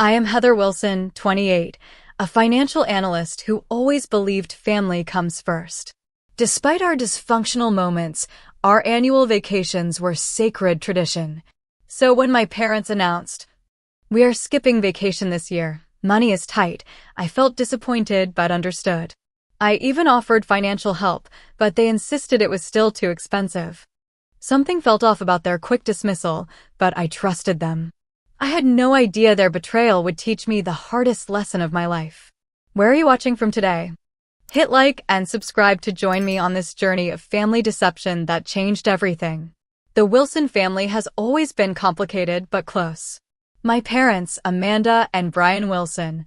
I am Heather Wilson, 28, a financial analyst who always believed family comes first. Despite our dysfunctional moments, our annual vacations were sacred tradition. So when my parents announced, "We are skipping vacation this year, money is tight," I felt disappointed but understood. I even offered financial help, but they insisted it was still too expensive. Something felt off about their quick dismissal, but I trusted them. I had no idea their betrayal would teach me the hardest lesson of my life. Where are you watching from today? Hit like and subscribe to join me on this journey of family deception that changed everything. The Wilson family has always been complicated but close. My parents, Amanda and Brian Wilson,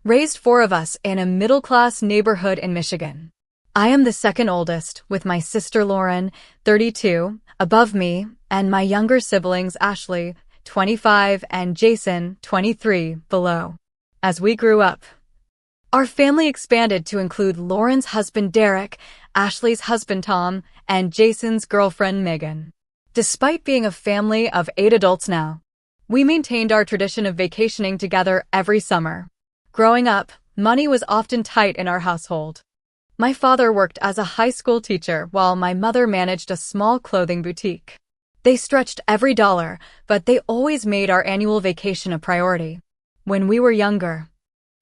raised four of us in a middle-class neighborhood in Michigan. I am the second oldest, with my sister Lauren, 32, above me, and my younger siblings Ashley, 25, and Jason, 23, below. As we grew up, our family expanded to include Lauren's husband Derek, Ashley's husband Tom, and Jason's girlfriend Megan. Despite being a family of 8 adults now, we maintained our tradition of vacationing together every summer. Growing up, money was often tight in our household. My father worked as a high school teacher while my mother managed a small clothing boutique. They stretched every dollar, but they always made our annual vacation a priority. When we were younger,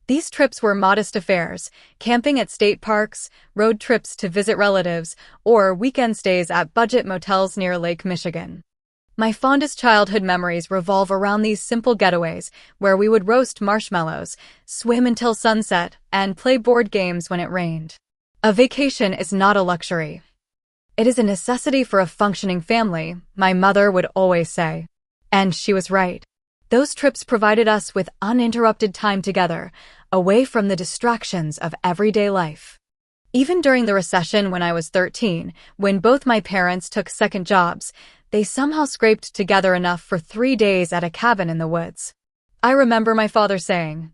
these trips were modest affairs, camping at state parks, road trips to visit relatives, or weekend stays at budget motels near Lake Michigan. My fondest childhood memories revolve around these simple getaways, where we would roast marshmallows, swim until sunset, and play board games when it rained. A vacation is not a luxury. It is a necessity for a functioning family, my mother would always say. And she was right. Those trips provided us with uninterrupted time together, away from the distractions of everyday life. Even during the recession when I was 13, when both my parents took second jobs, they somehow scraped together enough for 3 days at a cabin in the woods. I remember my father saying,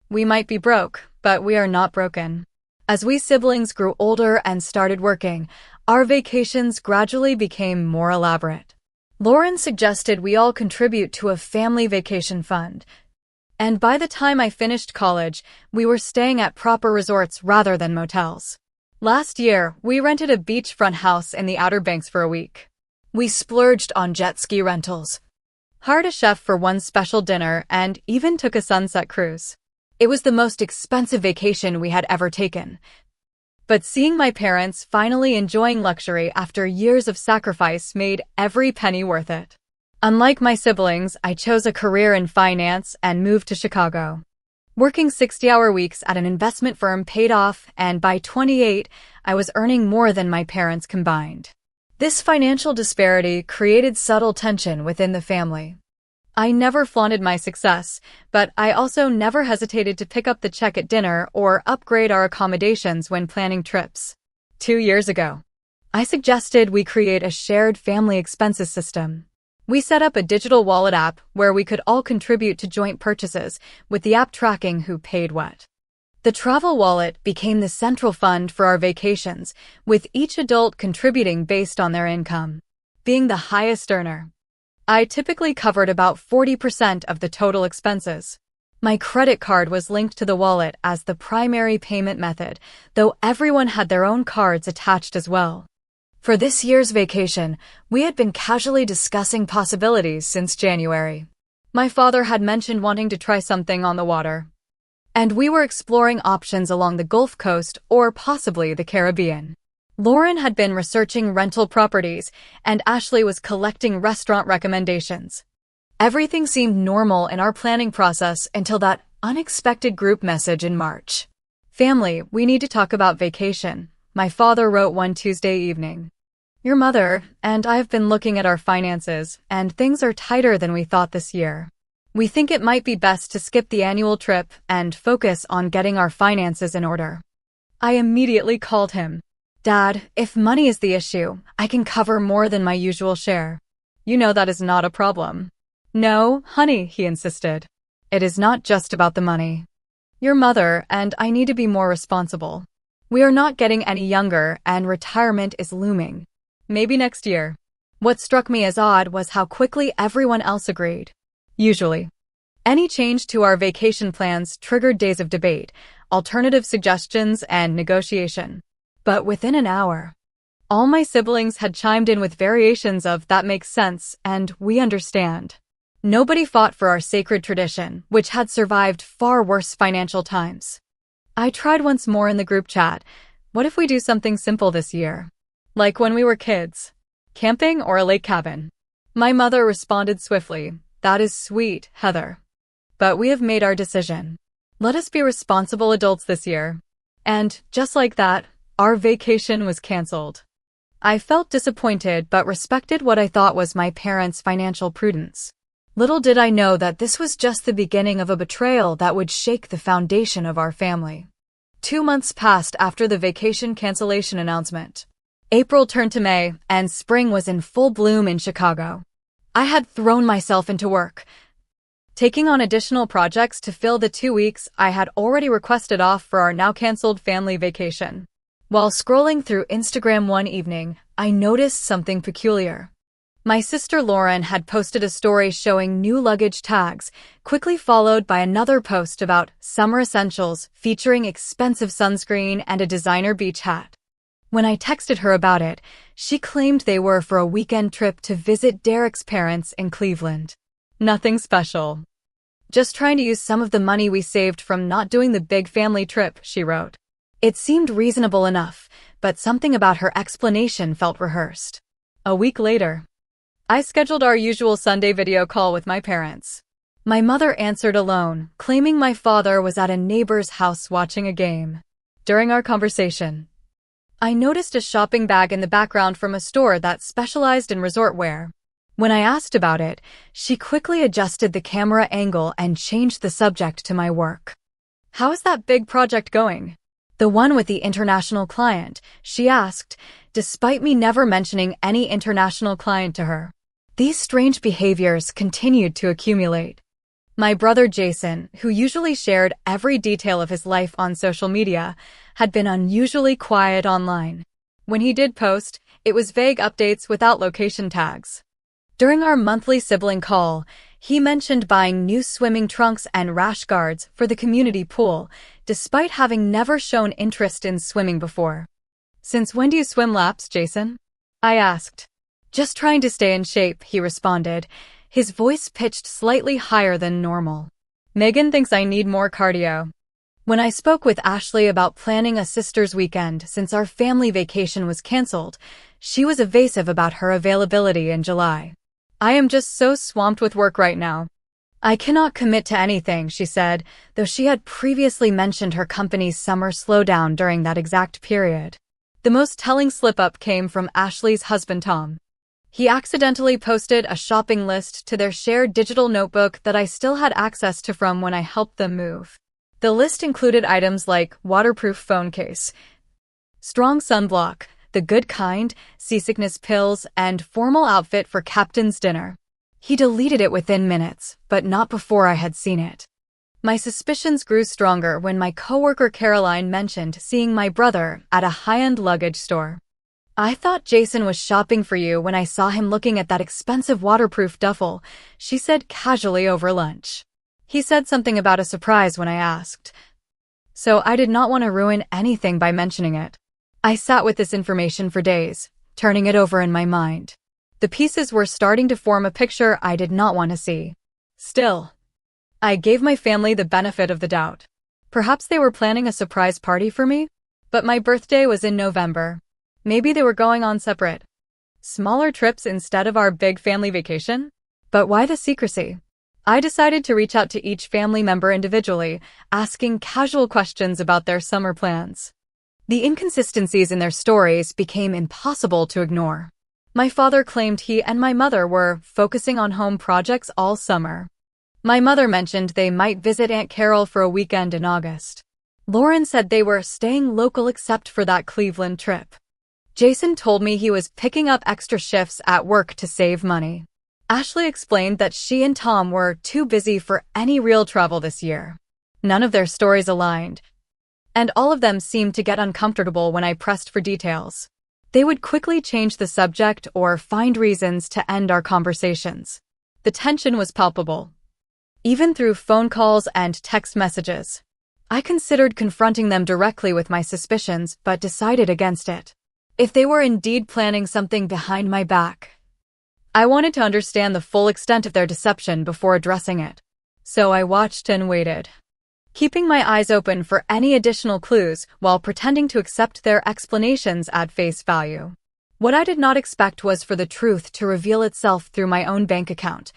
"We might be broke, but we are not broken." As we siblings grew older and started working, our vacations gradually became more elaborate. Lauren suggested we all contribute to a family vacation fund, and by the time I finished college, we were staying at proper resorts rather than motels. Last year, we rented a beachfront house in the Outer Banks for a week. We splurged on jet ski rentals, hired a chef for one special dinner, and even took a sunset cruise. It was the most expensive vacation we had ever taken. But seeing my parents finally enjoying luxury after years of sacrifice made every penny worth it. Unlike my siblings, I chose a career in finance and moved to Chicago. Working 60-hour weeks at an investment firm paid off, and by 28, I was earning more than my parents combined. This financial disparity created subtle tension within the family. I never flaunted my success, but I also never hesitated to pick up the check at dinner or upgrade our accommodations when planning trips. 2 years ago, I suggested we create a shared family expenses system. We set up a digital wallet app where we could all contribute to joint purchases, with the app tracking who paid what. The travel wallet became the central fund for our vacations, with each adult contributing based on their income. Being the highest earner, I typically covered about 40% of the total expenses. My credit card was linked to the wallet as the primary payment method, though everyone had their own cards attached as well. For this year's vacation, we had been casually discussing possibilities since January. My father had mentioned wanting to try something on the water, and we were exploring options along the Gulf Coast or possibly the Caribbean. Lauren had been researching rental properties, and Ashley was collecting restaurant recommendations. Everything seemed normal in our planning process until that unexpected group message in March. "Family, we need to talk about vacation," my father wrote one Tuesday evening. "Your mother and I have been looking at our finances, and things are tighter than we thought this year. We think it might be best to skip the annual trip and focus on getting our finances in order." I immediately called him. "Dad, if money is the issue, I can cover more than my usual share. You know that is not a problem." "No, honey," he insisted. "It is not just about the money. Your mother and I need to be more responsible. We are not getting any younger, and retirement is looming. Maybe next year." What struck me as odd was how quickly everyone else agreed. Usually, Any change to our vacation plans triggered days of debate, alternative suggestions, and negotiation. But within an hour, all my siblings had chimed in with variations of "that makes sense" and "we understand." Nobody fought for our sacred tradition, which had survived far worse financial times. I tried once more in the group chat. What if we do something simple this year? Like when we were kids. Camping or a lake cabin? My mother responded swiftly, "That is sweet, Heather. But we have made our decision. Let us be responsible adults this year." And, just like that, our vacation was canceled. I felt disappointed but respected what I thought was my parents' financial prudence. Little did I know that this was just the beginning of a betrayal that would shake the foundation of our family. 2 months passed after the vacation cancellation announcement. April turned to May, and spring was in full bloom in Chicago. I had thrown myself into work, taking on additional projects to fill the 2 weeks I had already requested off for our now canceled family vacation. While scrolling through Instagram one evening, I noticed something peculiar. My sister Lauren had posted a story showing new luggage tags, quickly followed by another post about summer essentials featuring expensive sunscreen and a designer beach hat. When I texted her about it, she claimed they were for a weekend trip to visit Derek's parents in Cleveland. Nothing special. Just trying to use some of the money we saved from not doing the big family trip, she wrote. It seemed reasonable enough, but something about her explanation felt rehearsed. A week later, I scheduled our usual Sunday video call with my parents. My mother answered alone, claiming my father was at a neighbor's house watching a game. During our conversation, I noticed a shopping bag in the background from a store that specialized in resort wear. When I asked about it, she quickly adjusted the camera angle and changed the subject to my work. "How is that big project going?" "The one with the international client," she asked, despite me never mentioning any international client to her. These strange behaviors continued to accumulate. My brother Jason, who usually shared every detail of his life on social media, had been unusually quiet online. When he did post, it was vague updates without location tags. During our monthly sibling call, he mentioned buying new swimming trunks and rash guards for the community pool, despite having never shown interest in swimming before. "Since when do you swim laps, Jason?" I asked. "Just trying to stay in shape," he responded, his voice pitched slightly higher than normal. "Megan thinks I need more cardio." When I spoke with Ashley about planning a sister's weekend since our family vacation was canceled, she was evasive about her availability in July. "I am just so swamped with work right now. I cannot commit to anything," she said, though she had previously mentioned her company's summer slowdown during that exact period. The most telling slip-up came from Ashley's husband Tom. He accidentally posted a shopping list to their shared digital notebook that I still had access to from when I helped them move. The list included items like waterproof phone case, strong sunblock, the good kind, seasickness pills, and formal outfit for captain's dinner. He deleted it within minutes, but not before I had seen it. My suspicions grew stronger when my coworker Caroline mentioned seeing my brother at a high-end luggage store. "I thought Jason was shopping for you when I saw him looking at that expensive waterproof duffel," she said casually over lunch. He said something about a surprise when I asked, so I did not want to ruin anything by mentioning it. I sat with this information for days, turning it over in my mind. The pieces were starting to form a picture I did not want to see. Still, I gave my family the benefit of the doubt. Perhaps they were planning a surprise party for me? But my birthday was in November. Maybe they were going on separate, smaller trips instead of our big family vacation? But why the secrecy? I decided to reach out to each family member individually, asking casual questions about their summer plans. The inconsistencies in their stories became impossible to ignore. My father claimed he and my mother were focusing on home projects all summer. My mother mentioned they might visit Aunt Carol for a weekend in August. Lauren said they were staying local except for that Cleveland trip. Jason told me he was picking up extra shifts at work to save money. Ashley explained that she and Tom were too busy for any real travel this year. None of their stories aligned, and all of them seemed to get uncomfortable when I pressed for details. They would quickly change the subject or find reasons to end our conversations. The tension was palpable. even through phone calls and text messages. I considered confronting them directly with my suspicions, but decided against it. If they were indeed planning something behind my back, I wanted to understand the full extent of their deception before addressing it. So I watched and waited, keeping my eyes open for any additional clues while pretending to accept their explanations at face value. What I did not expect was for the truth to reveal itself through my own bank account,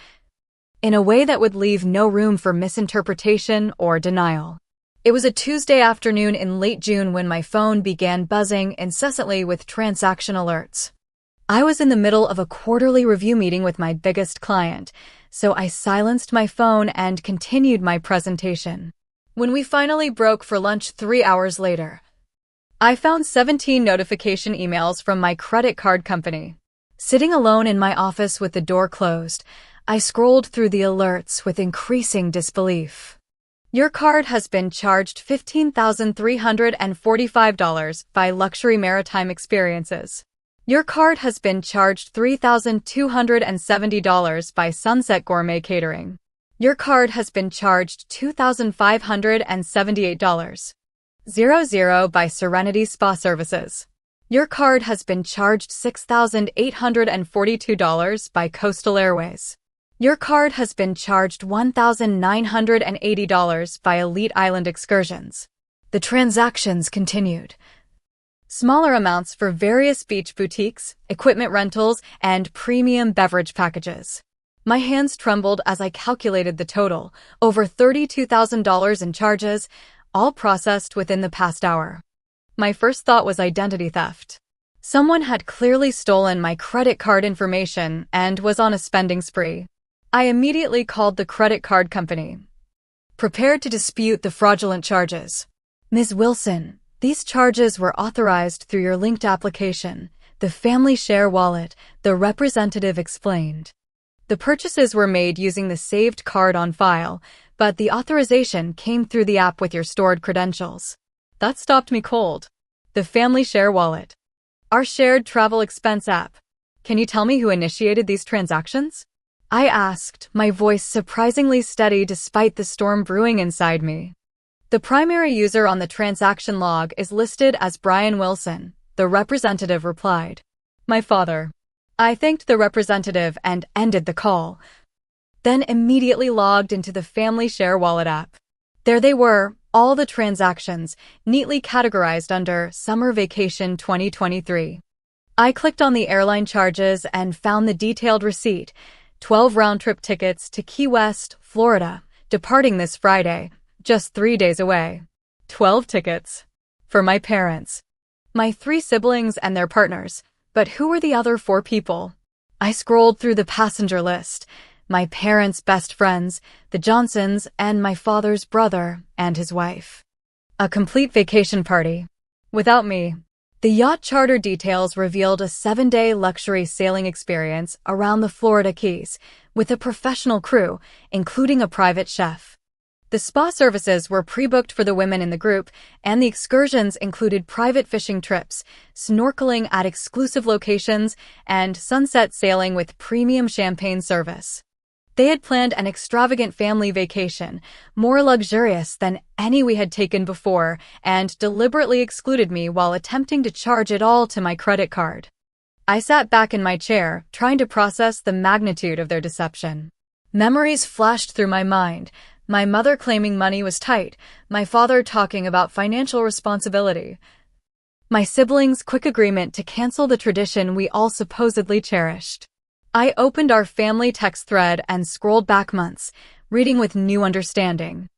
in a way that would leave no room for misinterpretation or denial. It was a Tuesday afternoon in late June when my phone began buzzing incessantly with transaction alerts. I was in the middle of a quarterly review meeting with my biggest client, so I silenced my phone and continued my presentation. When we finally broke for lunch 3 hours later, I found 17 notification emails from my credit card company. Sitting alone in my office with the door closed, I scrolled through the alerts with increasing disbelief. Your card has been charged $15,345 by Luxury Maritime Experiences. Your card has been charged $3,270 by Sunset Gourmet Catering. Your card has been charged $2,578.00 by Serenity Spa Services. Your card has been charged $6,842 by Coastal Airways. Your card has been charged $1,980 by Elite Island Excursions. The transactions continued. Smaller amounts for various beach boutiques, equipment rentals, and premium beverage packages. My hands trembled as I calculated the total, over $32,000 in charges, all processed within the past hour. My first thought was identity theft. Someone had clearly stolen my credit card information and was on a spending spree. I immediately called the credit card company, prepared to dispute the fraudulent charges. Ms. Wilson, these charges were authorized through your linked application, the family share wallet, the representative explained. The purchases were made using the saved card on file, but the authorization came through the app with your stored credentials. That stopped me cold. The family share wallet, our shared travel expense app. Can you tell me who initiated these transactions? I asked, my voice surprisingly steady despite the storm brewing inside me. The primary user on the transaction log is listed as Brian Wilson, the representative replied. My father. I thanked the representative and ended the call, then immediately logged into the Family Share Wallet app. There they were, all the transactions, neatly categorized under Summer Vacation 2023. I clicked on the airline charges and found the detailed receipt, 12 round-trip tickets to Key West, Florida, departing this Friday, just 3 days away. 12 tickets. For my parents. My 3 siblings and their partners. But who were the other 4 people? I scrolled through the passenger list. My parents' best friends, the Johnsons, and my father's brother and his wife. A complete vacation party. Without me. The yacht charter details revealed a 7-day luxury sailing experience around the Florida Keys, with a professional crew, including a private chef. The spa services were pre-booked for the women in the group, and the excursions included private fishing trips, snorkeling at exclusive locations, and sunset sailing with premium champagne service. They had planned an extravagant family vacation, more luxurious than any we had taken before, and deliberately excluded me while attempting to charge it all to my credit card. I sat back in my chair, trying to process the magnitude of their deception. Memories flashed through my mind. My mother claiming money was tight, my father talking about financial responsibility, my siblings' quick agreement to cancel the tradition we all supposedly cherished. I opened our family text thread and scrolled back months, reading with new understanding.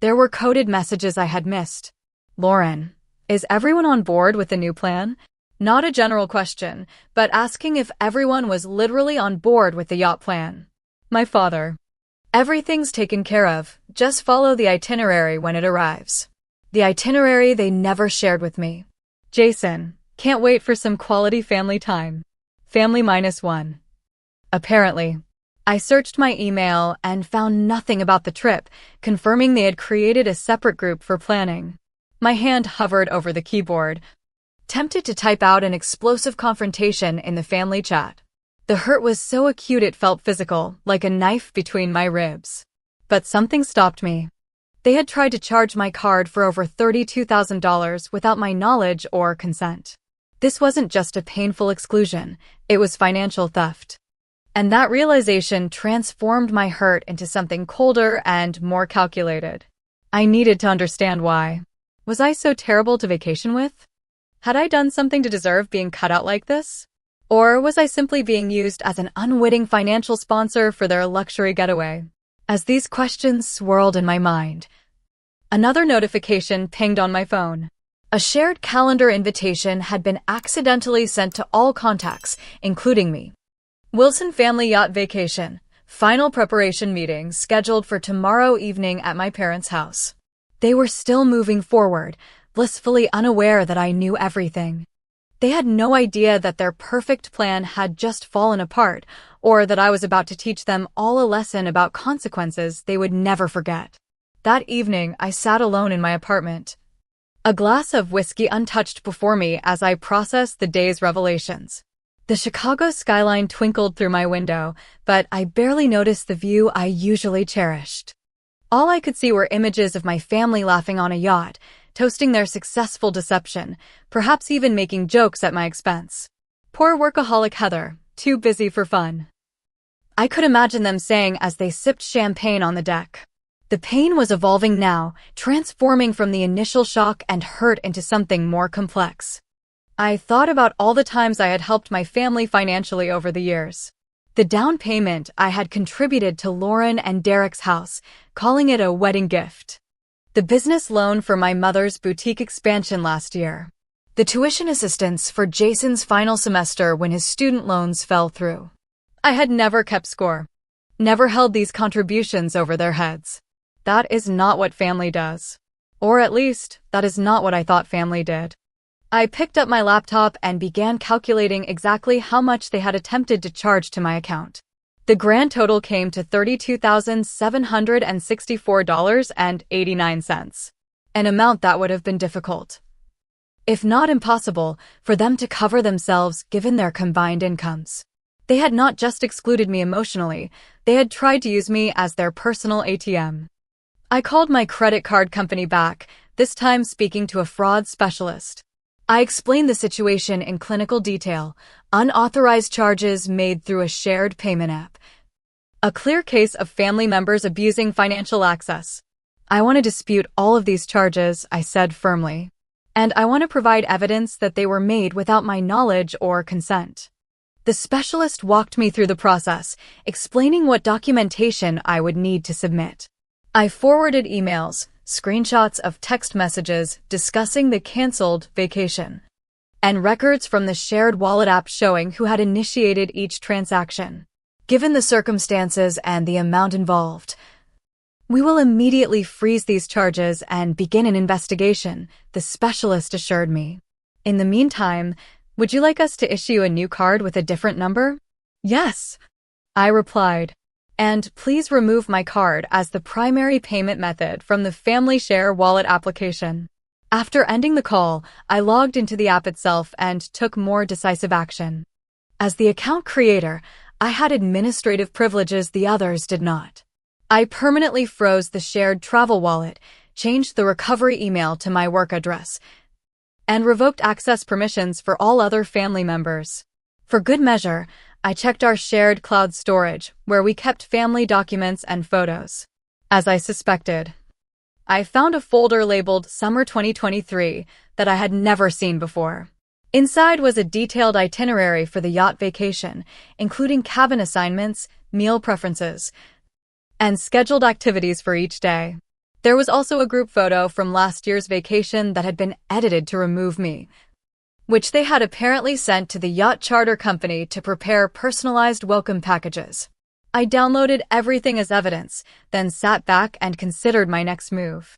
There were coded messages I had missed. Lauren, is everyone on board with the new plan? Not a general question, but asking if everyone was literally on board with the yacht plan. My father. Everything's taken care of, just follow the itinerary when it arrives. The itinerary they never shared with me. Jason, can't wait for some quality family time. Family -1. Apparently. I searched my email and found nothing about the trip, confirming they had created a separate group for planning. My hand hovered over the keyboard, tempted to type out an explosive confrontation in the family chat. The hurt was so acute it felt physical, like a knife between my ribs. But something stopped me. They had tried to charge my card for over $32,000 without my knowledge or consent. This wasn't just a painful exclusion, it was financial theft. And that realization transformed my hurt into something colder and more calculated. I needed to understand why. Was I so terrible to vacation with? Had I done something to deserve being cut out like this? Or was I simply being used as an unwitting financial sponsor for their luxury getaway? As these questions swirled in my mind, another notification pinged on my phone. A shared calendar invitation had been accidentally sent to all contacts, including me. Wilson Family Yacht Vacation. Final preparation meeting scheduled for tomorrow evening at my parents' house. They were still moving forward, blissfully unaware that I knew everything. They had no idea that their perfect plan had just fallen apart, or that I was about to teach them all a lesson about consequences they would never forget. That evening, I sat alone in my apartment, a glass of whiskey untouched before me as I processed the day's revelations. The Chicago skyline twinkled through my window, but I barely noticed the view I usually cherished. All I could see were images of my family laughing on a yacht, toasting their successful deception, perhaps even making jokes at my expense. Poor workaholic Heather, too busy for fun. I could imagine them saying as they sipped champagne on the deck. The pain was evolving now, transforming from the initial shock and hurt into something more complex. I thought about all the times I had helped my family financially over the years. The down payment I had contributed to Lauren and Derek's house, calling it a wedding gift. The business loan for my mother's boutique expansion last year. The tuition assistance for Jason's final semester when his student loans fell through. I had never kept score. Never held these contributions over their heads. That is not what family does. Or at least, that is not what I thought family did. I picked up my laptop and began calculating exactly how much they had attempted to charge to my account. The grand total came to $32,764.89, an amount that would have been difficult, if not impossible, for them to cover themselves given their combined incomes. They had not just excluded me emotionally, they had tried to use me as their personal ATM. I called my credit card company back, this time speaking to a fraud specialist. I explained the situation in clinical detail, unauthorized charges made through a shared payment app. A clear case of family members abusing financial access. I want to dispute all of these charges, I said firmly. And I want to provide evidence that they were made without my knowledge or consent. The specialist walked me through the process, explaining what documentation I would need to submit. I forwarded emails, screenshots of text messages discussing the canceled vacation, and records from the shared wallet app showing who had initiated each transaction. Given the circumstances and the amount involved, we will immediately freeze these charges and begin an investigation, the specialist assured me. In the meantime, would you like us to issue a new card with a different number? Yes, I replied. And please remove my card as the primary payment method from the Family Share wallet application. After ending the call, I logged into the app itself and took more decisive action. As the account creator, I had administrative privileges the others did not. I permanently froze the shared travel wallet, changed the recovery email to my work address, and revoked access permissions for all other family members. For good measure, I checked our shared cloud storage, where we kept family documents and photos. As I suspected, I found a folder labeled Summer 2023 that I had never seen before. Inside was a detailed itinerary for the yacht vacation, including cabin assignments, meal preferences, and scheduled activities for each day. There was also a group photo from last year's vacation that had been edited to remove me, which they had apparently sent to the yacht charter company to prepare personalized welcome packages. I downloaded everything as evidence, then sat back and considered my next move.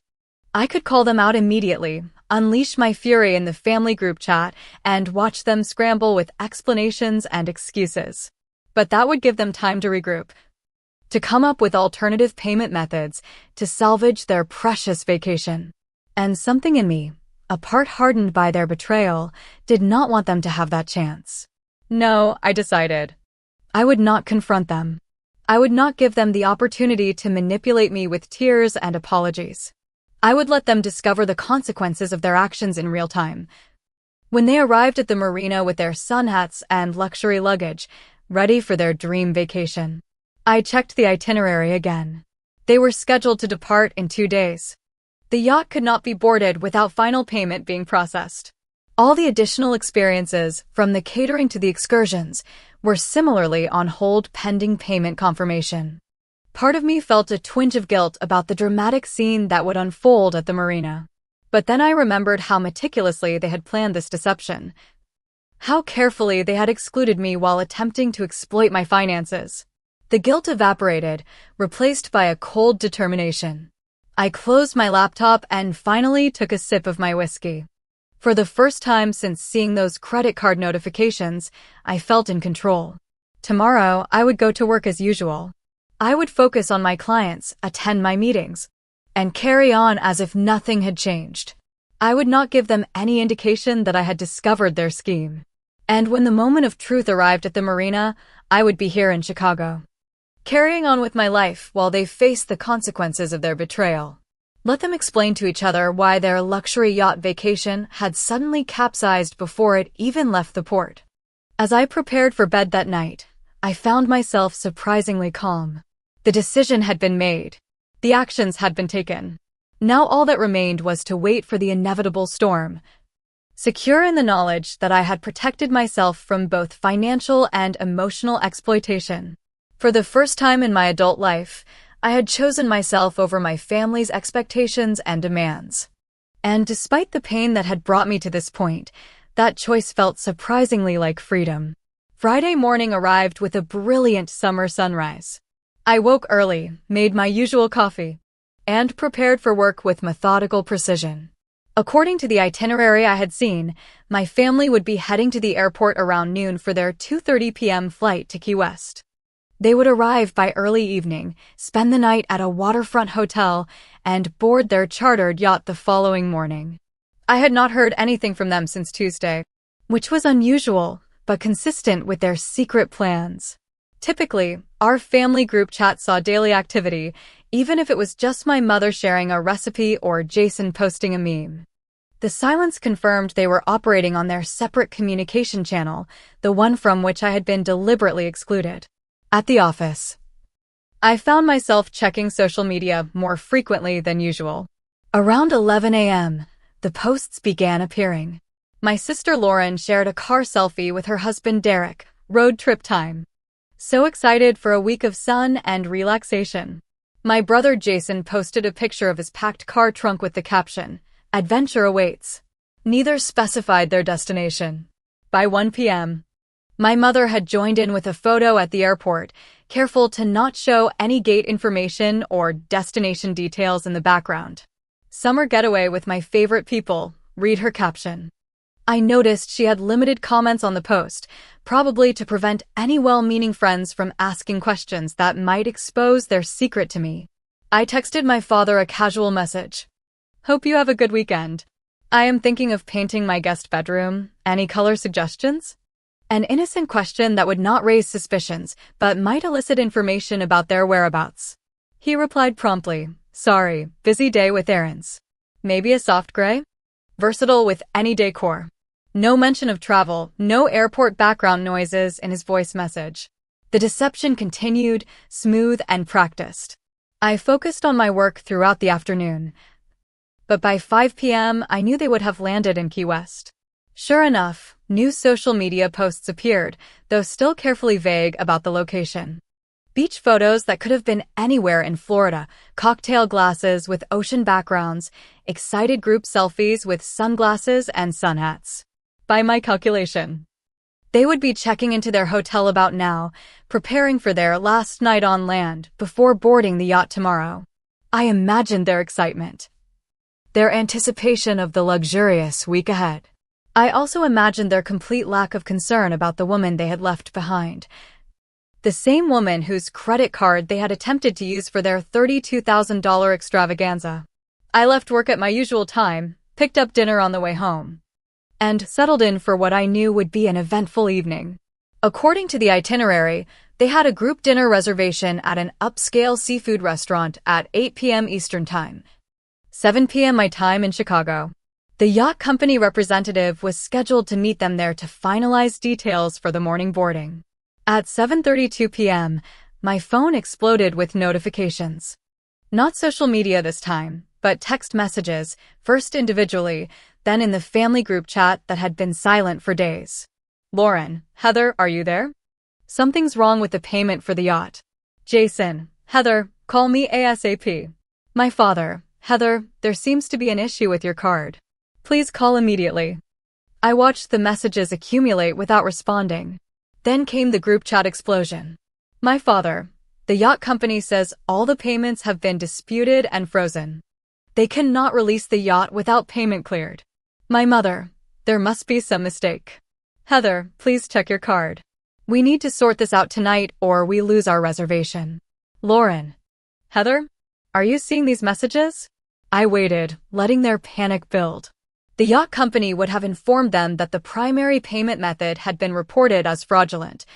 I could call them out immediately, unleash my fury in the family group chat, and watch them scramble with explanations and excuses. But that would give them time to regroup, to come up with alternative payment methods, to salvage their precious vacation. And something in me, a part hardened by their betrayal, did not want them to have that chance. No, I decided. I would not confront them. I would not give them the opportunity to manipulate me with tears and apologies. I would let them discover the consequences of their actions in real time. When they arrived at the marina with their sun hats and luxury luggage, ready for their dream vacation, I checked the itinerary again. They were scheduled to depart in 2 days. The yacht could not be boarded without final payment being processed. All the additional experiences, from the catering to the excursions, were similarly on hold pending payment confirmation. Part of me felt a twinge of guilt about the dramatic scene that would unfold at the marina. But then I remembered how meticulously they had planned this deception. How carefully they had excluded me while attempting to exploit my finances. The guilt evaporated, replaced by a cold determination. I closed my laptop and finally took a sip of my whiskey. For the first time since seeing those credit card notifications, I felt in control. Tomorrow, I would go to work as usual. I would focus on my clients, attend my meetings, and carry on as if nothing had changed. I would not give them any indication that I had discovered their scheme. And when the moment of truth arrived at the marina, I would be here in Chicago, carrying on with my life while they faced the consequences of their betrayal. Let them explain to each other why their luxury yacht vacation had suddenly capsized before it even left the port. As I prepared for bed that night, I found myself surprisingly calm. The decision had been made. The actions had been taken. Now all that remained was to wait for the inevitable storm, secure in the knowledge that I had protected myself from both financial and emotional exploitation. For the first time in my adult life, I had chosen myself over my family's expectations and demands. And despite the pain that had brought me to this point, that choice felt surprisingly like freedom. Friday morning arrived with a brilliant summer sunrise. I woke early, made my usual coffee, and prepared for work with methodical precision. According to the itinerary I had seen, my family would be heading to the airport around noon for their 2:30 p.m. flight to Key West. They would arrive by early evening, spend the night at a waterfront hotel, and board their chartered yacht the following morning. I had not heard anything from them since Tuesday, which was unusual, but consistent with their secret plans. Typically, our family group chat saw daily activity, even if it was just my mother sharing a recipe or Jason posting a meme. The silence confirmed they were operating on their separate communication channel, the one from which I had been deliberately excluded. At the office, I found myself checking social media more frequently than usual. Around 11 a.m., the posts began appearing. My sister Lauren shared a car selfie with her husband Derek, road trip time. So excited for a week of sun and relaxation. My brother Jason posted a picture of his packed car trunk with the caption, "Adventure awaits." Neither specified their destination. By 1 p.m., my mother had joined in with a photo at the airport, careful to not show any gate information or destination details in the background. "Summer getaway with my favorite people," read her caption. I noticed she had limited comments on the post, probably to prevent any well-meaning friends from asking questions that might expose their secret to me. I texted my father a casual message. "Hope you have a good weekend. I am thinking of painting my guest bedroom. Any color suggestions?" An innocent question that would not raise suspicions, but might elicit information about their whereabouts. He replied promptly, "Sorry, busy day with errands. Maybe a soft gray? Versatile with any decor." No mention of travel, no airport background noises in his voice message. The deception continued, smooth and practiced. I focused on my work throughout the afternoon. But by 5 p.m., I knew they would have landed in Key West. Sure enough, new social media posts appeared, though still carefully vague about the location. Beach photos that could have been anywhere in Florida, cocktail glasses with ocean backgrounds, excited group selfies with sunglasses and sun hats. By my calculation, they would be checking into their hotel about now, preparing for their last night on land before boarding the yacht tomorrow. I imagined their excitement, their anticipation of the luxurious week ahead. I also imagined their complete lack of concern about the woman they had left behind. The same woman whose credit card they had attempted to use for their $32,000 extravaganza. I left work at my usual time, picked up dinner on the way home, and settled in for what I knew would be an eventful evening. According to the itinerary, They had a group dinner reservation at an upscale seafood restaurant at 8 p.m. Eastern Time, 7 p.m. my time in Chicago. The yacht company representative was scheduled to meet them there to finalize details for the morning boarding. At 7:32 p.m., my phone exploded with notifications. Not social media this time, but text messages, first individually, then in the family group chat that had been silent for days. Lauren, Heather, are you there? Something's wrong with the payment for the yacht. Jason, Heather, call me ASAP. My father, Heather, there seems to be an issue with your card. Please call immediately. I watched the messages accumulate without responding. Then came the group chat explosion. My father, the yacht company says all the payments have been disputed and frozen. They cannot release the yacht without payment cleared. My mother, there must be some mistake. Heather, please check your card. We need to sort this out tonight or we lose our reservation. Lauren. Heather? Are you seeing these messages? I waited, letting their panic build. The yacht company would have informed them that the primary payment method had been reported as fraudulent.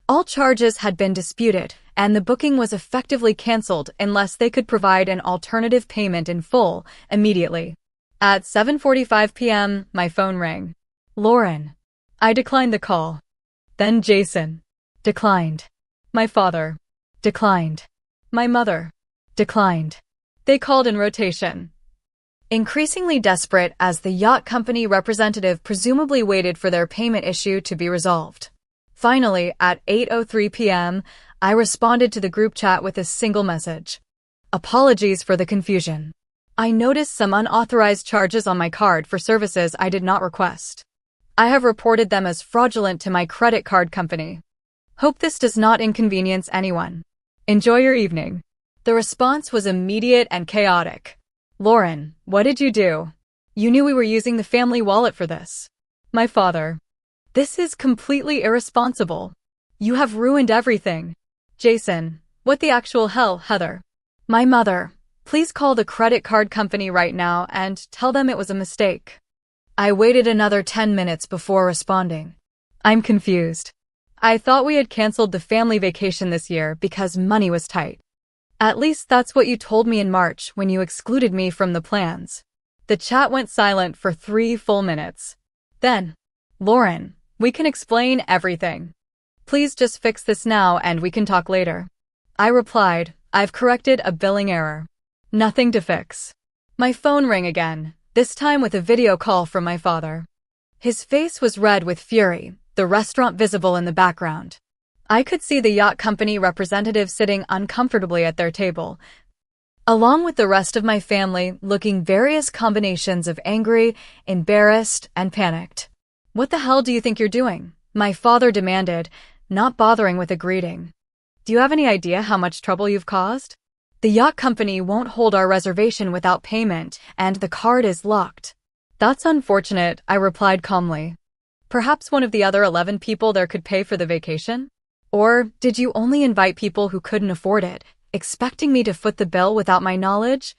All charges had been disputed, and the booking was effectively canceled unless they could provide an alternative payment in full, immediately. At 7:45 p.m., my phone rang. Lauren. I declined the call. Then Jason. Declined. My father. Declined. My mother. Declined. They called in rotation. Increasingly desperate as the yacht company representative presumably waited for their payment issue to be resolved. Finally, at 8:03 p.m., I responded to the group chat with a single message. Apologies for the confusion. I noticed some unauthorized charges on my card for services I did not request. I have reported them as fraudulent to my credit card company. Hope this does not inconvenience anyone. Enjoy your evening. The response was immediate and chaotic. Lauren, what did you do? You knew we were using the family wallet for this. My father. This is completely irresponsible. You have ruined everything. Jason, what the actual hell, Heather? My mother, please call the credit card company right now and tell them it was a mistake. I waited another 10 minutes before responding. I'm confused. I thought we had canceled the family vacation this year because money was tight. At least that's what you told me in March when you excluded me from the plans. The chat went silent for 3 full minutes. Then, Lauren, we can explain everything. Please just fix this now and we can talk later. I replied, I've corrected a billing error. Nothing to fix. My phone rang again, this time with a video call from my father. His face was red with fury, the restaurant visible in the background. I could see the yacht company representative sitting uncomfortably at their table, along with the rest of my family looking various combinations of angry, embarrassed, and panicked. What the hell do you think you're doing? My father demanded, not bothering with a greeting. Do you have any idea how much trouble you've caused? The yacht company won't hold our reservation without payment, and the card is locked. That's unfortunate, I replied calmly. Perhaps one of the other 11 people there could pay for the vacation? Or did you only invite people who couldn't afford it, expecting me to foot the bill without my knowledge?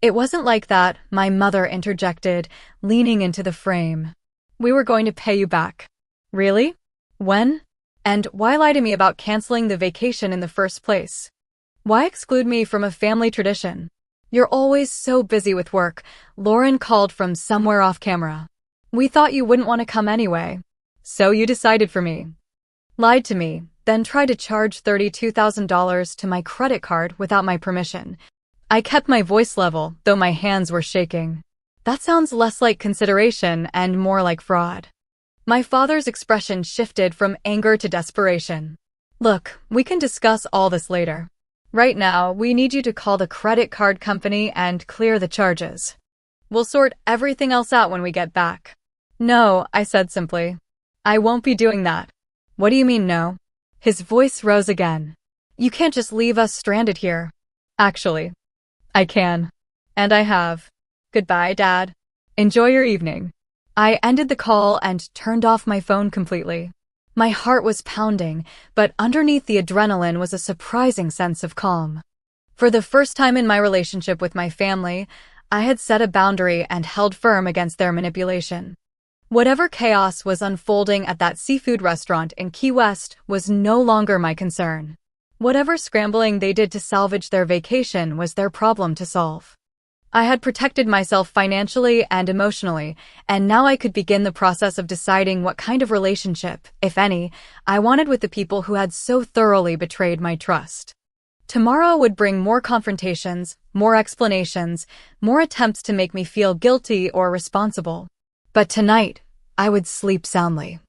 It wasn't like that, my mother interjected, leaning into the frame. We were going to pay you back. Really? When? And why lie to me about canceling the vacation in the first place? Why exclude me from a family tradition? You're always so busy with work, Lauren called from somewhere off camera. We thought you wouldn't want to come anyway. So you decided for me. Lied to me, then tried to charge $32,000 to my credit card without my permission. I kept my voice level, though my hands were shaking. That sounds less like consideration and more like fraud. My father's expression shifted from anger to desperation. Look, we can discuss all this later. Right now, we need you to call the credit card company and clear the charges. We'll sort everything else out when we get back. No, I said simply. I won't be doing that. What do you mean no? His voice rose again. You can't just leave us stranded here. Actually, I can. And I have. Goodbye, Dad. Enjoy your evening. I ended the call and turned off my phone completely. My heart was pounding, but underneath the adrenaline was a surprising sense of calm. For the first time in my relationship with my family, I had set a boundary and held firm against their manipulation. Whatever chaos was unfolding at that seafood restaurant in Key West was no longer my concern. Whatever scrambling they did to salvage their vacation was their problem to solve. I had protected myself financially and emotionally, and now I could begin the process of deciding what kind of relationship, if any, I wanted with the people who had so thoroughly betrayed my trust. Tomorrow would bring more confrontations, more explanations, more attempts to make me feel guilty or responsible. But tonight, I would sleep soundly,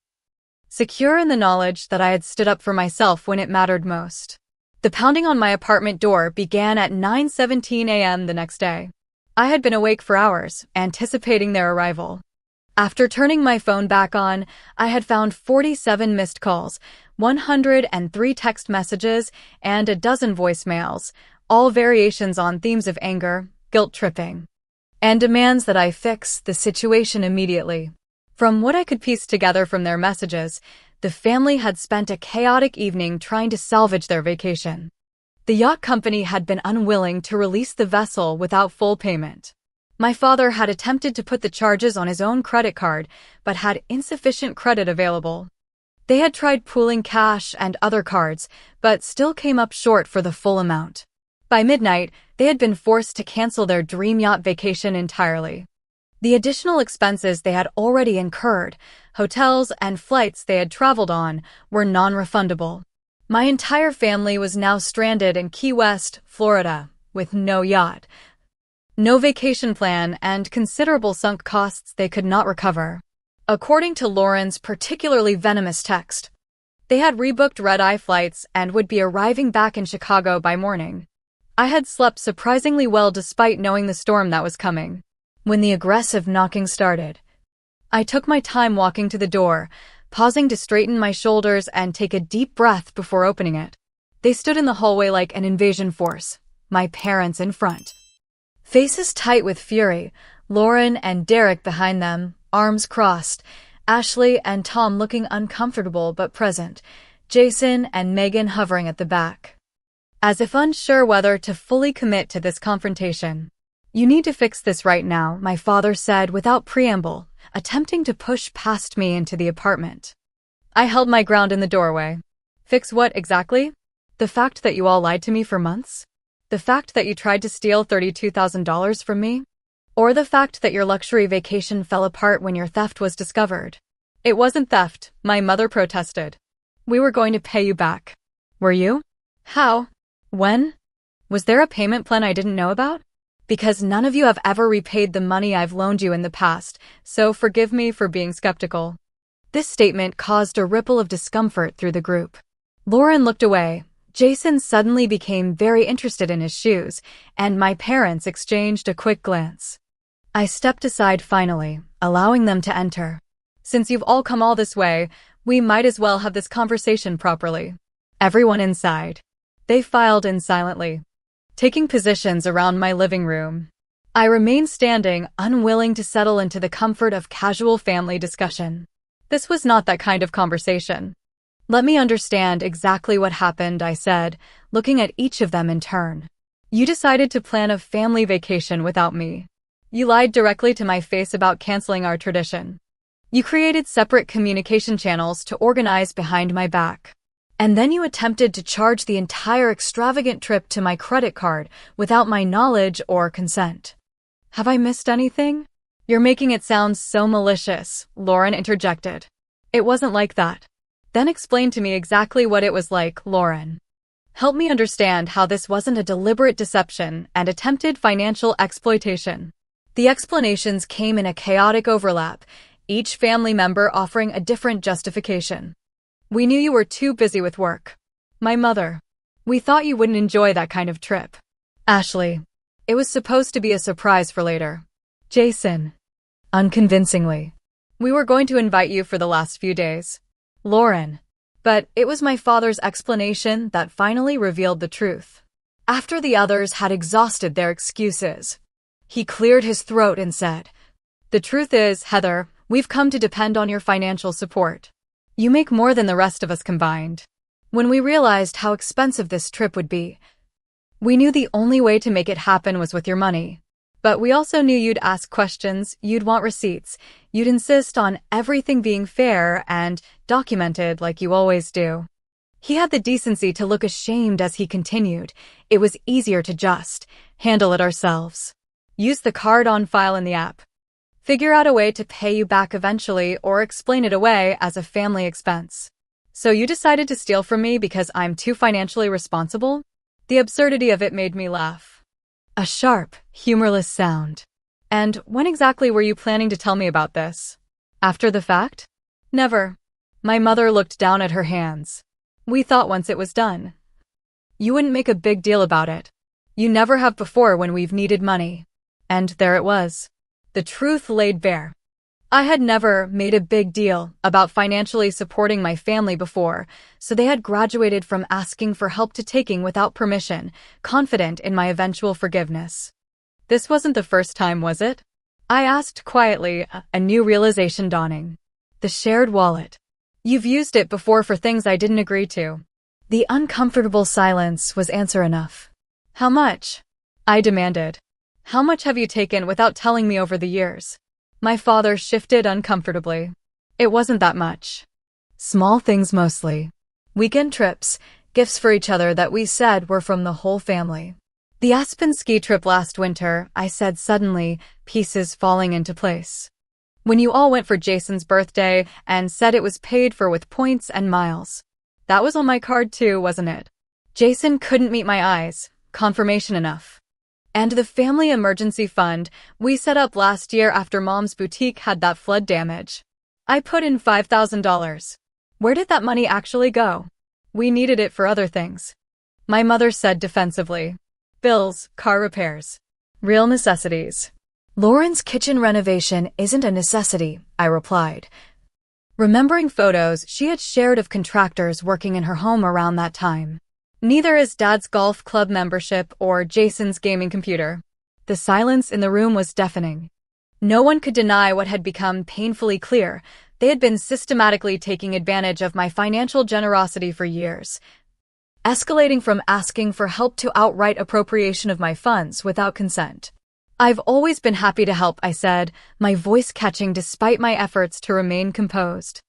secure in the knowledge that I had stood up for myself when it mattered most. The pounding on my apartment door began at 9:17 a.m. the next day. I had been awake for hours, anticipating their arrival. After turning my phone back on, I had found 47 missed calls, 103 text messages, and a dozen voicemails, all variations on themes of anger, guilt-tripping, and demands that I fix the situation immediately. From what I could piece together from their messages, the family had spent a chaotic evening trying to salvage their vacation. The yacht company had been unwilling to release the vessel without full payment. My father had attempted to put the charges on his own credit card, but had insufficient credit available. They had tried pooling cash and other cards, but still came up short for the full amount. By midnight, they had been forced to cancel their dream yacht vacation entirely. The additional expenses they had already incurred, hotels and flights they had traveled on, were non-refundable. My entire family was now stranded in Key West, Florida, with no yacht, no vacation plan, and considerable sunk costs they could not recover. According to Lauren's particularly venomous text, they had rebooked red-eye flights and would be arriving back in Chicago by morning. I had slept surprisingly well despite knowing the storm that was coming. When the aggressive knocking started, I took my time walking to the door, pausing to straighten my shoulders and take a deep breath before opening it. They stood in the hallway like an invasion force, my parents in front, faces tight with fury, Lauren and Derek behind them, arms crossed, Ashley and Tom looking uncomfortable but present, Jason and Megan hovering at the back, as if unsure whether to fully commit to this confrontation. "You need to fix this right now," my father said without preamble, attempting to push past me into the apartment. I held my ground in the doorway. "Fix what exactly? The fact that you all lied to me for months? The fact that you tried to steal $32,000 from me? Or the fact that your luxury vacation fell apart when your theft was discovered?" "It wasn't theft," my mother protested. "We were going to pay you back." "Were you? How? When? Was there a payment plan I didn't know about? Because none of you have ever repaid the money I've loaned you in the past, so forgive me for being skeptical." This statement caused a ripple of discomfort through the group. Lauren looked away. Jason suddenly became very interested in his shoes, and my parents exchanged a quick glance. I stepped aside finally, allowing them to enter. "Since you've all come all this way, we might as well have this conversation properly." Everyone inside. They filed in silently, taking positions around my living room. I remained standing, unwilling to settle into the comfort of casual family discussion. This was not that kind of conversation. "Let me understand exactly what happened," I said, looking at each of them in turn. "You decided to plan a family vacation without me. You lied directly to my face about canceling our tradition. You created separate communication channels to organize behind my back. And then you attempted to charge the entire extravagant trip to my credit card without my knowledge or consent. Have I missed anything?" "You're making it sound so malicious," Lauren interjected. "It wasn't like that." "Then explain to me exactly what it was like, Lauren. Help me understand how this wasn't a deliberate deception and attempted financial exploitation." The explanations came in a chaotic overlap, each family member offering a different justification. "We knew you were too busy with work." My mother. "We thought you wouldn't enjoy that kind of trip." Ashley. "It was supposed to be a surprise for later." Jason. Unconvincingly. "We were going to invite you for the last few days." Lauren. "But it was my father's explanation that finally revealed the truth. After the others had exhausted their excuses, he cleared his throat and said, 'The truth is, Heather, we've come to depend on your financial support. You make more than the rest of us combined.' When we realized how expensive this trip would be, we knew the only way to make it happen was with your money. But we also knew you'd ask questions, you'd want receipts, you'd insist on everything being fair and documented like you always do. He had the decency to look ashamed as he continued. It was easier to just handle it ourselves. Use the card on file in the app. Figure out a way to pay you back eventually or explain it away as a family expense. So you decided to steal from me because I'm too financially responsible? The absurdity of it made me laugh. A sharp, humorless sound. And when exactly were you planning to tell me about this? After the fact? Never. My mother looked down at her hands. We thought once it was done. You wouldn't make a big deal about it. You never have before when we've needed money. And there it was. The truth laid bare. I had never made a big deal about financially supporting my family before, so they had graduated from asking for help to taking without permission, confident in my eventual forgiveness. This wasn't the first time, was it? I asked quietly, a new realization dawning. The shared wallet. You've used it before for things I didn't agree to. The uncomfortable silence was answer enough. How much? I demanded. How much have you taken without telling me over the years? My father shifted uncomfortably. It wasn't that much. Small things mostly. Weekend trips, gifts for each other that we said were from the whole family. The Aspen ski trip last winter, I said suddenly, pieces falling into place. When you all went for Jason's birthday and said it was paid for with points and miles. That was on my card too, wasn't it? Jason couldn't meet my eyes. Confirmation enough. And the family emergency fund we set up last year after Mom's boutique had that flood damage. I put in $5,000. Where did that money actually go? We needed it for other things. My mother said defensively. Bills, car repairs. Real necessities. Lauren's kitchen renovation isn't a necessity, I replied. Remembering photos she had shared of contractors working in her home around that time. Neither is Dad's golf club membership or Jason's gaming computer. The silence in the room was deafening. No one could deny what had become painfully clear. They had been systematically taking advantage of my financial generosity for years, escalating from asking for help to outright appropriation of my funds without consent. I've always been happy to help, I said, my voice catching despite my efforts to remain composed.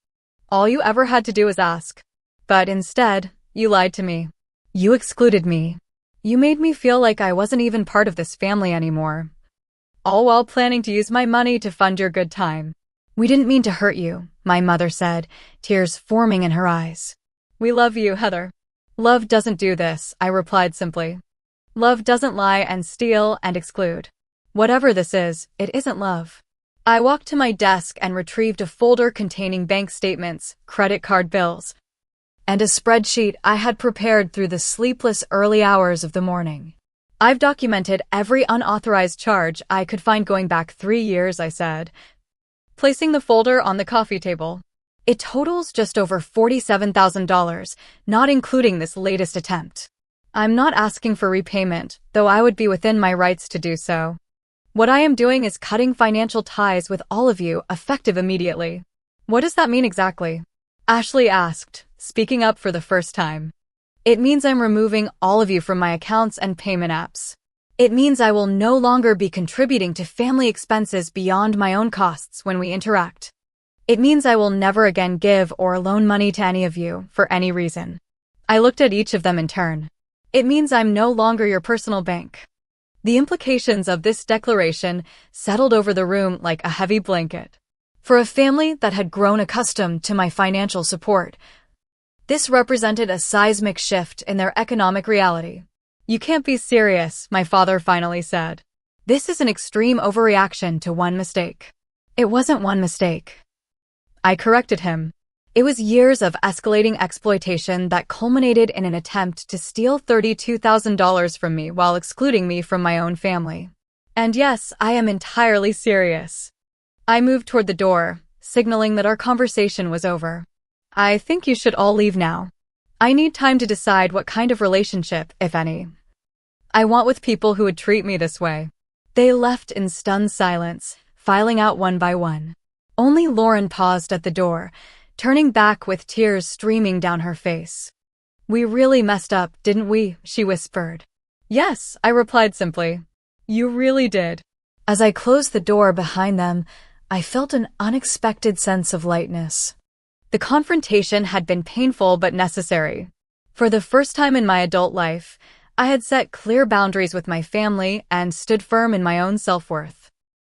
All you ever had to do was ask. But instead, you lied to me. You excluded me. You made me feel like I wasn't even part of this family anymore. All while planning to use my money to fund your good time. We didn't mean to hurt you, my mother said, tears forming in her eyes. We love you, Heather. Love doesn't do this, I replied simply. Love doesn't lie and steal and exclude. Whatever this is, it isn't love. I walked to my desk and retrieved a folder containing bank statements, credit card bills, and a spreadsheet I had prepared through the sleepless early hours of the morning. I've documented every unauthorized charge I could find going back 3 years, I said, placing the folder on the coffee table. It totals just over $47,000, not including this latest attempt. I'm not asking for repayment, though I would be within my rights to do so. What I am doing is cutting financial ties with all of you, effective immediately. What does that mean exactly? Ashley asked, speaking up for the first time. It means I'm removing all of you from my accounts and payment apps. It means I will no longer be contributing to family expenses beyond my own costs when we interact. It means I will never again give or loan money to any of you for any reason. I looked at each of them in turn. It means I'm no longer your personal bank. The implications of this declaration settled over the room like a heavy blanket. For a family that had grown accustomed to my financial support, this represented a seismic shift in their economic reality. You can't be serious, my father finally said. This is an extreme overreaction to one mistake. It wasn't one mistake. I corrected him. It was years of escalating exploitation that culminated in an attempt to steal $32,000 from me while excluding me from my own family. And yes, I am entirely serious. I moved toward the door, signaling that our conversation was over. I think you should all leave now. I need time to decide what kind of relationship, if any, I want with people who would treat me this way. They left in stunned silence, filing out one by one. Only Lauren paused at the door, turning back with tears streaming down her face. We really messed up, didn't we? She whispered. Yes, I replied simply. You really did. As I closed the door behind them, I felt an unexpected sense of lightness. The confrontation had been painful but necessary. For the first time in my adult life, I had set clear boundaries with my family and stood firm in my own self-worth.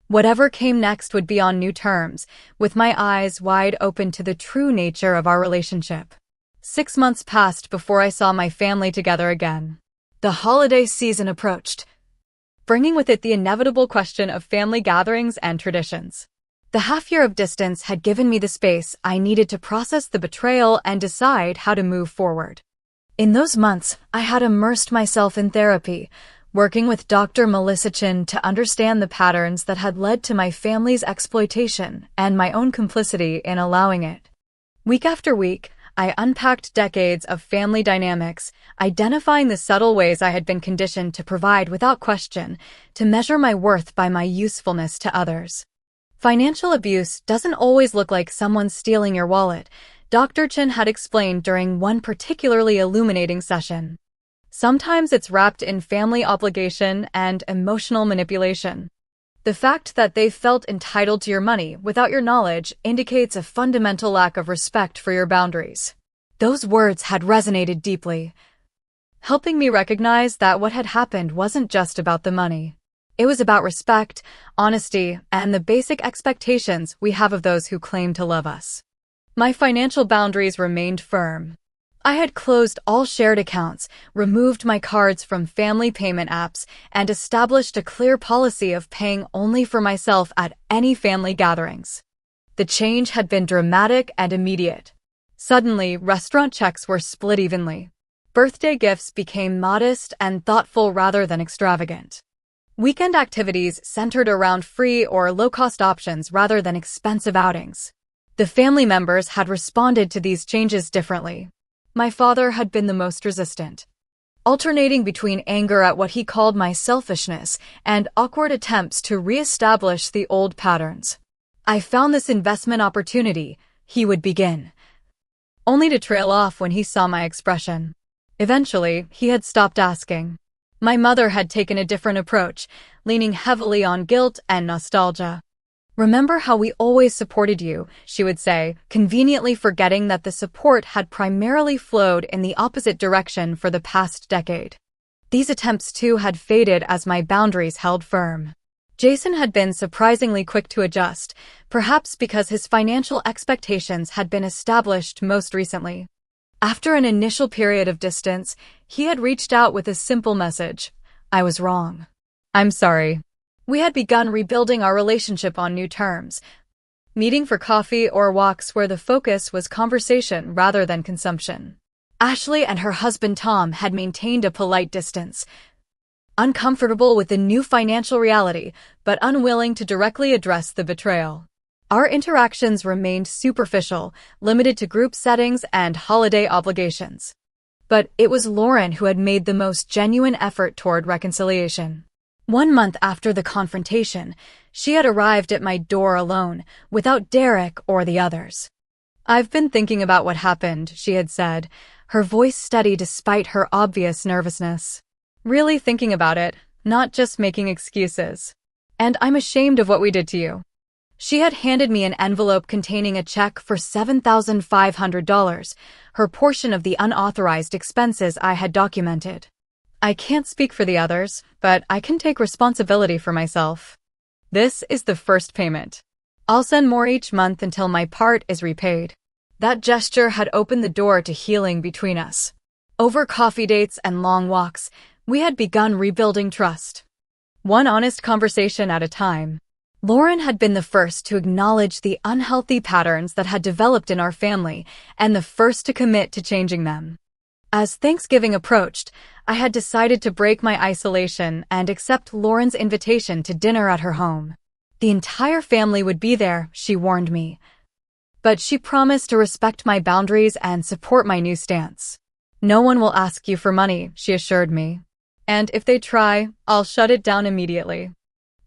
Whatever came next would be on new terms, with my eyes wide open to the true nature of our relationship. 6 months passed before I saw my family together again. The holiday season approached, bringing with it the inevitable question of family gatherings and traditions. The half-year of distance had given me the space I needed to process the betrayal and decide how to move forward. In those months, I had immersed myself in therapy, working with Dr. Melissa Chin to understand the patterns that had led to my family's exploitation and my own complicity in allowing it. Week after week, I unpacked decades of family dynamics, identifying the subtle ways I had been conditioned to provide without question, to measure my worth by my usefulness to others. Financial abuse doesn't always look like someone stealing your wallet, Dr. Chin had explained during one particularly illuminating session. Sometimes it's wrapped in family obligation and emotional manipulation. The fact that they felt entitled to your money without your knowledge indicates a fundamental lack of respect for your boundaries. Those words had resonated deeply, helping me recognize that what had happened wasn't just about the money. It was about respect, honesty, and the basic expectations we have of those who claim to love us. My financial boundaries remained firm. I had closed all shared accounts, removed my cards from family payment apps, and established a clear policy of paying only for myself at any family gatherings. The change had been dramatic and immediate. Suddenly, restaurant checks were split evenly. Birthday gifts became modest and thoughtful rather than extravagant. Weekend activities centered around free or low-cost options rather than expensive outings. The family members had responded to these changes differently. My father had been the most resistant, alternating between anger at what he called my selfishness and awkward attempts to re-establish the old patterns. I found this investment opportunity, he would begin, only to trail off when he saw my expression. Eventually, he had stopped asking. My mother had taken a different approach, leaning heavily on guilt and nostalgia. "Remember how we always supported you," she would say, conveniently forgetting that the support had primarily flowed in the opposite direction for the past decade. These attempts too had faded as my boundaries held firm. Jason had been surprisingly quick to adjust, perhaps because his financial expectations had been established most recently. After an initial period of distance, he had reached out with a simple message: "I was wrong. I'm sorry." We had begun rebuilding our relationship on new terms, meeting for coffee or walks where the focus was conversation rather than consumption. Ashley and her husband Tom had maintained a polite distance, uncomfortable with the new financial reality, but unwilling to directly address the betrayal. Our interactions remained superficial, limited to group settings and holiday obligations. But it was Lauren who had made the most genuine effort toward reconciliation. 1 month after the confrontation, she had arrived at my door alone, without Derek or the others. "I've been thinking about what happened," she had said, her voice steady despite her obvious nervousness. "Really thinking about it, not just making excuses. And I'm ashamed of what we did to you." She had handed me an envelope containing a check for $7,500, her portion of the unauthorized expenses I had documented. "I can't speak for the others, but I can take responsibility for myself. This is the first payment. I'll send more each month until my part is repaid." That gesture had opened the door to healing between us. Over coffee dates and long walks, we had begun rebuilding trust. One honest conversation at a time. Lauren had been the first to acknowledge the unhealthy patterns that had developed in our family and the first to commit to changing them. As Thanksgiving approached, I had decided to break my isolation and accept Lauren's invitation to dinner at her home. The entire family would be there, she warned me. But she promised to respect my boundaries and support my new stance. "No one will ask you for money," she assured me. "And if they try, I'll shut it down immediately."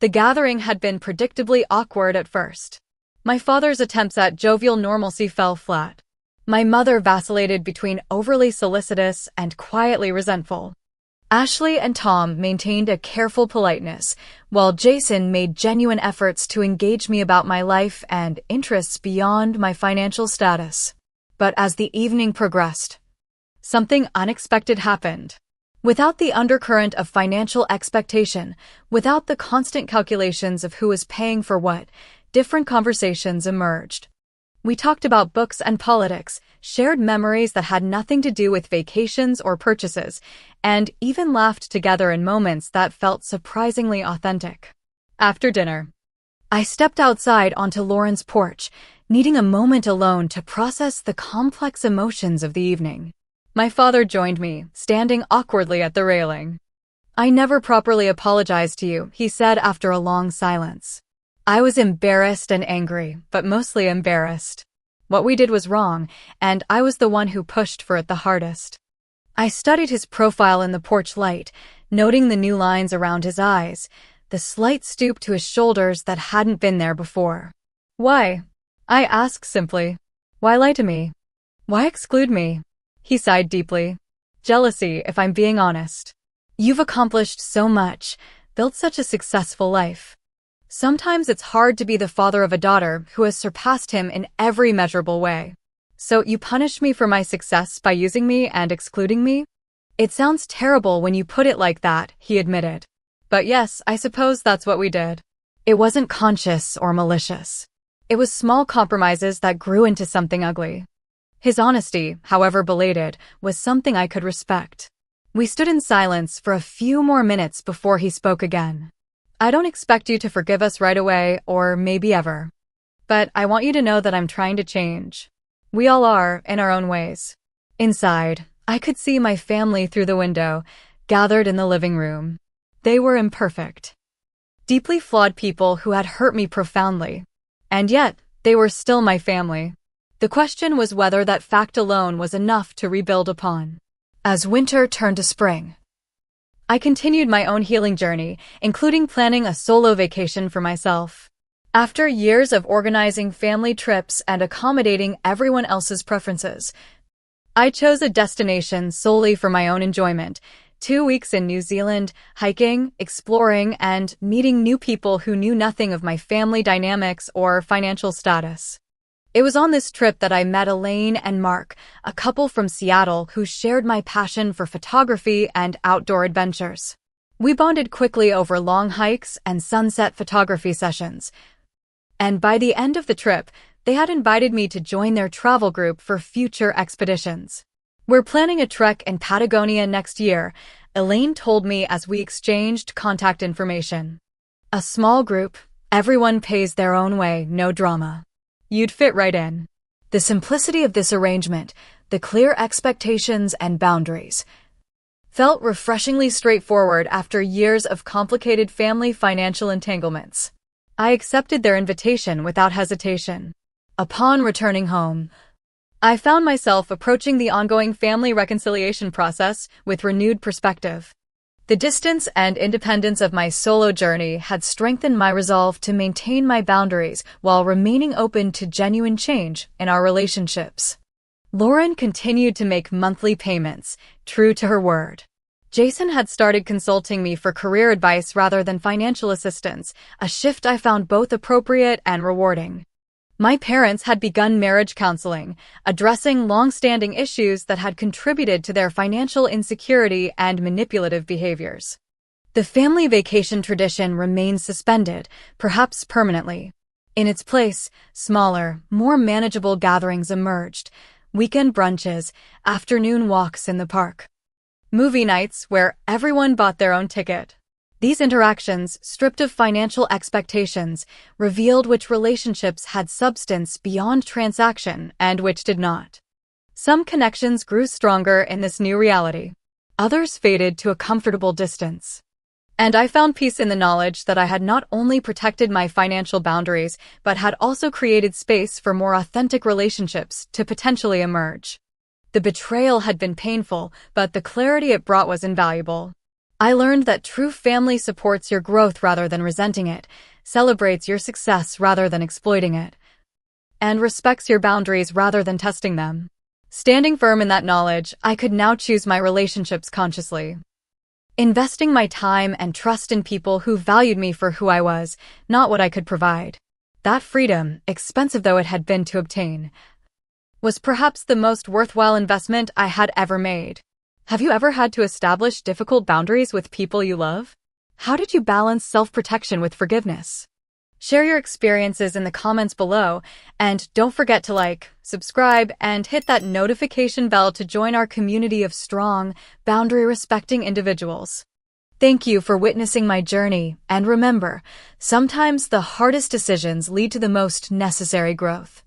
The gathering had been predictably awkward at first. My father's attempts at jovial normalcy fell flat. My mother vacillated between overly solicitous and quietly resentful. Ashley and Tom maintained a careful politeness, while Jason made genuine efforts to engage me about my life and interests beyond my financial status. But as the evening progressed, something unexpected happened. Without the undercurrent of financial expectation, without the constant calculations of who was paying for what, different conversations emerged. We talked about books and politics, shared memories that had nothing to do with vacations or purchases, and even laughed together in moments that felt surprisingly authentic. After dinner, I stepped outside onto Lauren's porch, needing a moment alone to process the complex emotions of the evening. My father joined me, standing awkwardly at the railing. "I never properly apologized to you," he said after a long silence. I was embarrassed and angry, but mostly embarrassed. What we did was wrong, and I was the one who pushed for it the hardest. I studied his profile in the porch light, noting the new lines around his eyes, the slight stoop to his shoulders that hadn't been there before. "Why?" I asked simply. "Why lie to me? Why exclude me?" He sighed deeply. "Jealousy, if I'm being honest. You've accomplished so much, built such a successful life. Sometimes it's hard to be the father of a daughter who has surpassed him in every measurable way. So you punish me for my success by using me and excluding me?" "It sounds terrible when you put it like that," he admitted. "But yes, I suppose that's what we did." It wasn't conscious or malicious. It was small compromises that grew into something ugly. His honesty, however belated, was something I could respect. We stood in silence for a few more minutes before he spoke again. "I don't expect you to forgive us right away, or maybe ever. But I want you to know that I'm trying to change. We all are, in our own ways." Inside, I could see my family through the window, gathered in the living room. They were imperfect, deeply flawed people who had hurt me profoundly. And yet, they were still my family. The question was whether that fact alone was enough to rebuild upon. As winter turned to spring, I continued my own healing journey, including planning a solo vacation for myself. After years of organizing family trips and accommodating everyone else's preferences, I chose a destination solely for my own enjoyment. 2 weeks in New Zealand, hiking, exploring, and meeting new people who knew nothing of my family dynamics or financial status. It was on this trip that I met Elaine and Mark, a couple from Seattle who shared my passion for photography and outdoor adventures. We bonded quickly over long hikes and sunset photography sessions. And by the end of the trip, they had invited me to join their travel group for future expeditions. "We're planning a trek in Patagonia next year," Elaine told me as we exchanged contact information. "A small group, everyone pays their own way, no drama. You'd fit right in." The simplicity of this arrangement, the clear expectations and boundaries, felt refreshingly straightforward after years of complicated family financial entanglements. I accepted their invitation without hesitation. Upon returning home, I found myself approaching the ongoing family reconciliation process with renewed perspective. The distance and independence of my solo journey had strengthened my resolve to maintain my boundaries while remaining open to genuine change in our relationships. Lauren continued to make monthly payments, true to her word. Jason had started consulting me for career advice rather than financial assistance, a shift I found both appropriate and rewarding. My parents had begun marriage counseling, addressing long-standing issues that had contributed to their financial insecurity and manipulative behaviors. The family vacation tradition remained suspended, perhaps permanently. In its place, smaller, more manageable gatherings emerged: weekend brunches, afternoon walks in the park, movie nights where everyone bought their own ticket. These interactions, stripped of financial expectations, revealed which relationships had substance beyond transaction and which did not. Some connections grew stronger in this new reality. Others faded to a comfortable distance. And I found peace in the knowledge that I had not only protected my financial boundaries, but had also created space for more authentic relationships to potentially emerge. The betrayal had been painful, but the clarity it brought was invaluable. I learned that true family supports your growth rather than resenting it, celebrates your success rather than exploiting it, and respects your boundaries rather than testing them. Standing firm in that knowledge, I could now choose my relationships consciously. investing my time and trust in people who valued me for who I was, not what I could provide. That freedom, expensive though it had been to obtain, was perhaps the most worthwhile investment I had ever made. Have you ever had to establish difficult boundaries with people you love? How did you balance self-protection with forgiveness? Share your experiences in the comments below, and don't forget to like, subscribe, and hit that notification bell to join our community of strong, boundary-respecting individuals. Thank you for witnessing my journey, and remember, sometimes the hardest decisions lead to the most necessary growth.